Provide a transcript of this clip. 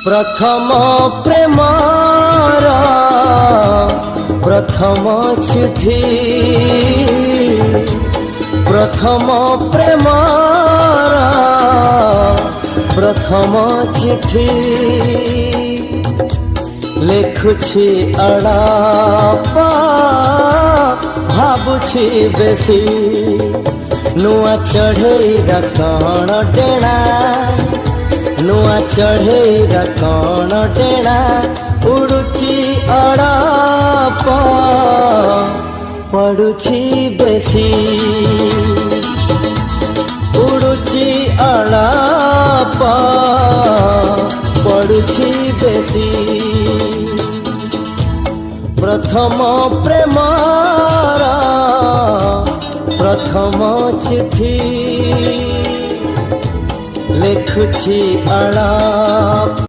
प्रथम प्रेमार प्रथम चिठी प्रथम प्रेमार प्रथम चिठी लिखुछि अड़ापा भाबुछि बेसी नुआ चढ़ेईरा कण डेणा नुआ चढ़ेईरा कण डेणा उड़ुछि अड़ापा पड़ुछि बेसी उड़ुछि अड़ापा पड़ुछि बेसी प्रथम प्रेमार प्रथम चिठी लिखुछि अड़ापा।